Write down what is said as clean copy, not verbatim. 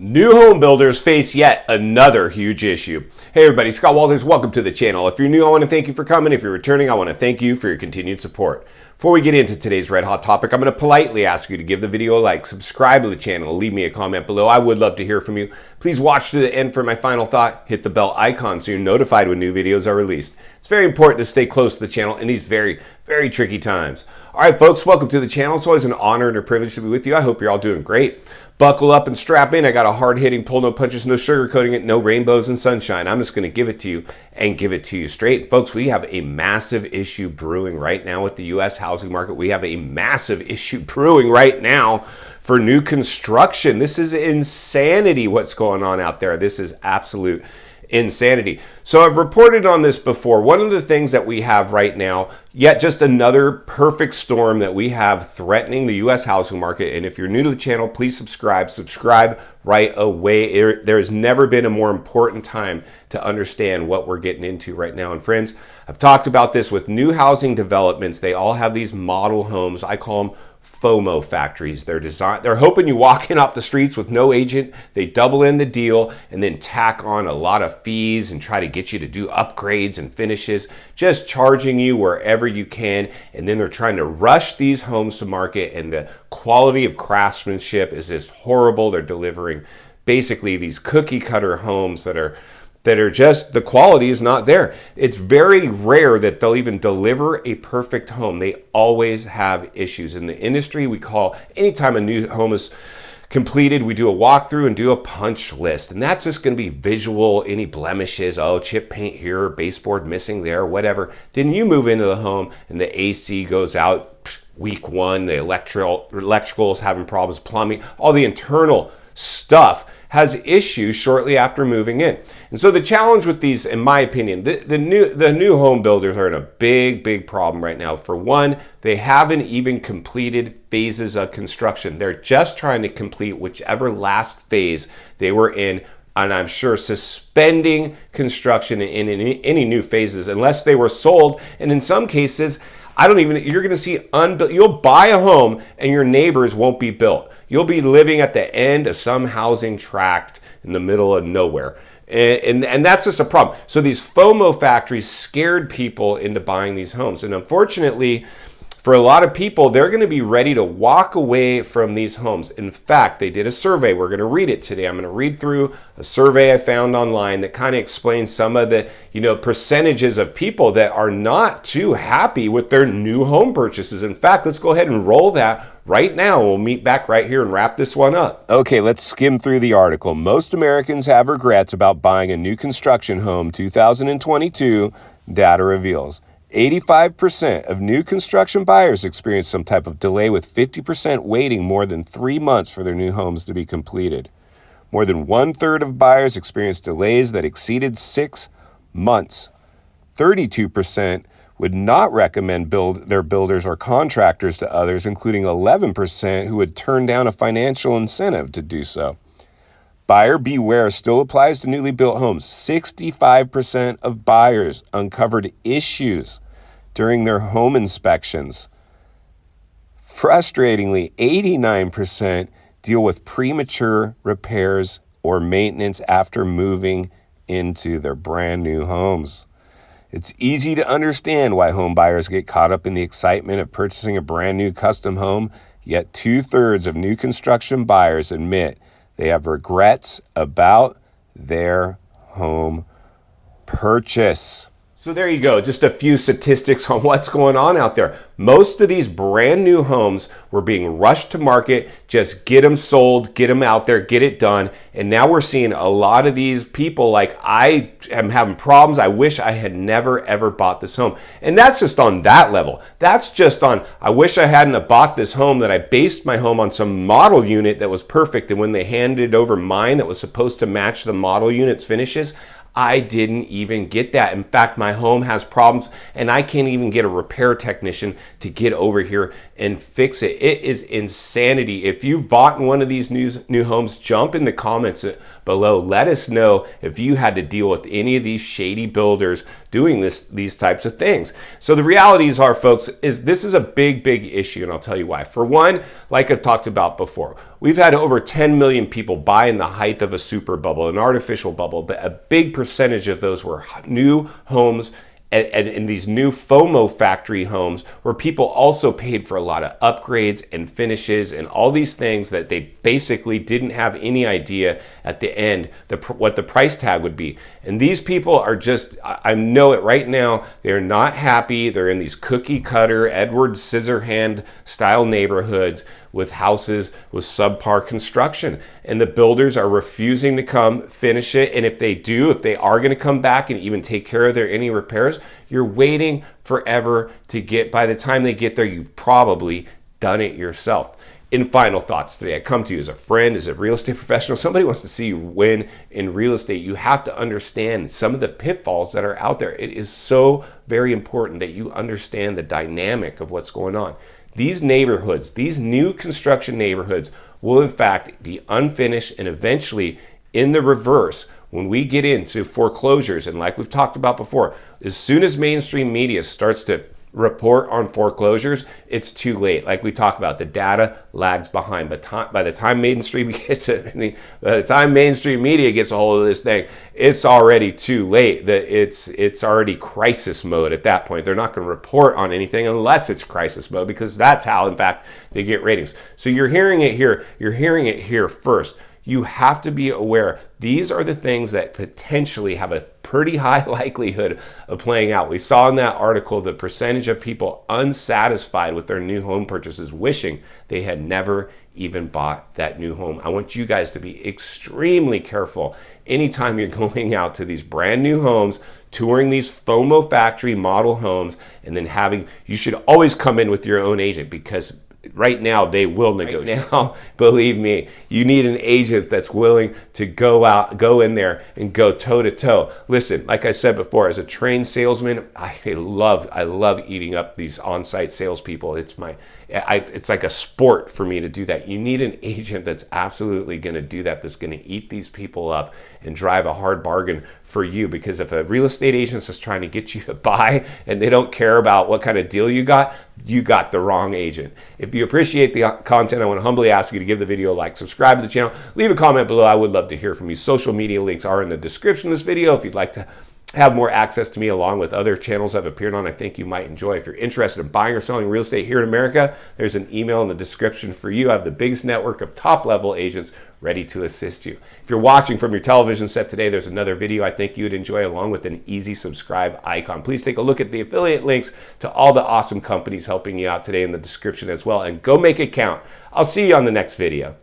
New home builders face yet another huge issue. Hey everybody, Scott Walters, welcome to the channel. If you're new, I want to thank you for coming. If you're returning, I want to thank you for your continued support. Before we get into today's red hot topic, I'm going to politely ask you to give the video a like, subscribe to the channel, leave me a comment below. I would love to hear from you. Please watch to the end for my final thought. Hit the bell icon so you're notified when new videos are released. It's very important to stay close to the channel in these very tricky times. All right, folks, welcome to the channel. It's always an honor and a privilege to be with you. I hope you're all doing great. Buckle up and strap in. I got a hard-hitting pull, no punches, no sugarcoating it, no rainbows and sunshine. I'm just going to give it to you and give it to you straight. Folks, we have a massive issue brewing right now with the U.S. housing market. We have a massive issue brewing right now for new construction. This is insanity what's going on out there. This is absolute insanity. So I've reported on this before. One of the things that we have right now, yet just another perfect storm that we have threatening the U.S. housing market. And if you're new to the channel, please subscribe right away. There has never been a more important time to understand what we're getting into right now. And friends, I've talked about this with new housing developments. They all have these model homes. I call them FOMO factories. They're hoping you walk in off the streets with no agent. They double in the deal and then tack on a lot of fees and try to get you to do upgrades and finishes, just charging you wherever you can. And then they're trying to rush these homes to market, and the quality of craftsmanship is just horrible. They're delivering basically these cookie cutter homes that are just, the quality is not there. It's very rare that they'll even deliver a perfect home. They always have issues. In the industry, we call, anytime a new home is completed, we do a walkthrough and do a punch list. And that's just going to be visual, any blemishes, oh, chip paint here, baseboard missing there, whatever. Then you move into the home and the AC goes out week one, the electrical is having problems, plumbing, all the internal stuff has issues shortly after moving in. And so the challenge with these, in my opinion, the new home builders are in a big problem right now. For one, they haven't even completed phases of construction. They're just trying to complete whichever last phase they were in, and I'm sure suspending construction in any new phases unless they were sold. And in some cases, you're going to see you'll buy a home and your neighbors won't be built. You'll be living at the end of some housing tract in the middle of nowhere. And that's just a problem. So these FOMO factories scared people into buying these homes. And unfortunately, for a lot of people, they're going to be ready to walk away from these homes. In fact, they did a survey. We're going to read it today. I'm going to read through a survey I found online that kind of explains some of the, percentages of people that are not too happy with their new home purchases. In fact, let's go ahead and roll that right now. We'll meet back right here and wrap this one up. Okay, let's skim through the article. Most Americans have regrets about buying a new construction home 2022, data reveals. 85% of new construction buyers experience some type of delay, with 50% waiting more than 3 months for their new homes to be completed. More than 1/3 of buyers experienced delays that exceeded 6 months. 32% would not recommend their builders or contractors to others, including 11% who would turn down a financial incentive to do so. Buyer beware still applies to newly built homes. 65% of buyers uncovered issues during their home inspections. Frustratingly, 89% deal with premature repairs or maintenance after moving into their brand new homes. It's easy to understand why home buyers get caught up in the excitement of purchasing a brand new custom home, yet 2/3 of new construction buyers admit they have regrets about their home purchase. So there you go, just a few statistics on what's going on out there. Most of these brand new homes were being rushed to market, just get them sold, get them out there, get it done. And now we're seeing a lot of these people like, I am having problems. I wish I had never ever bought this home. And that's just on that level. That's just on, I wish I hadn't have bought this home, that I based my home on some model unit that was perfect. And when they handed over mine that was supposed to match the model unit's finishes, I didn't even get that. In fact, my home has problems and I can't even get a repair technician to get over here and fix it. It is insanity. If you've bought one of these new homes, jump in the comments below. Let us know if you had to deal with any of these shady builders doing these types of things. So the realities are, folks, is this is a big issue, and I'll tell you why. For one, like I've talked about before, we've had over 10 million people buy in the height of a super bubble, an artificial bubble, but a big percentage of those were new homes and in these new FOMO factory homes where people also paid for a lot of upgrades and finishes and all these things that they basically didn't have any idea at the end what the price tag would be. And these people are just, I know it right now, they're not happy. They're in these cookie cutter, Edward Scissorhand style neighborhoods with houses with subpar construction. And the builders are refusing to come finish it. And if they do, if they are gonna come back and even take care of any repairs, you're waiting forever to get, by the time they get there, you've probably done it yourself. In final thoughts today, I come to you as a friend, as a real estate professional. Somebody wants to see you win in real estate. You have to understand some of the pitfalls that are out there. It is so very important that you understand the dynamic of what's going on. These neighborhoods, these new construction neighborhoods will in fact be unfinished, and eventually in the reverse, when we get into foreclosures, and like we've talked about before, as soon as mainstream media starts to report on foreclosures, it's too late. Like we talk about, the data lags behind. But by the time mainstream gets it, by the time mainstream media gets a hold of this thing, it's already too late. It's already crisis mode at that point. They're not going to report on anything unless it's crisis mode, because that's how, in fact, they get ratings. So you're hearing it here. You're hearing it here first. You have to be aware. These are the things that potentially have a pretty high likelihood of playing out. We saw in that article the percentage of people unsatisfied with their new home purchases, wishing they had never even bought that new home. I want you guys to be extremely careful anytime you're going out to these brand new homes, touring these FOMO factory model homes, and then you should always come in with your own agent, because right now they will negotiate. Right now, believe me, you need an agent that's willing to go in there and go toe to toe. Listen, like I said before, as a trained salesman, I love eating up these on-site salespeople. It's like a sport for me to do that. You need an agent that's absolutely going to do that, that's going to eat these people up and drive a hard bargain for you. Because if a real estate agent is trying to get you to buy and they don't care about what kind of deal you got the wrong agent. If you appreciate the content, I want to humbly ask you to give the video a like, subscribe to the channel, leave a comment below. I would love to hear from you. Social media links are in the description of this video if you'd like to have more access to me along with other channels I've appeared on I think you might enjoy. If you're interested in buying or selling real estate here in America, there's an email in the description for you. I have the biggest network of top-level agents ready to assist you. If you're watching from your television set today, there's another video I think you'd enjoy along with an easy subscribe icon. Please take a look at the affiliate links to all the awesome companies helping you out today in the description as well, and go make it count. I'll see you on the next video.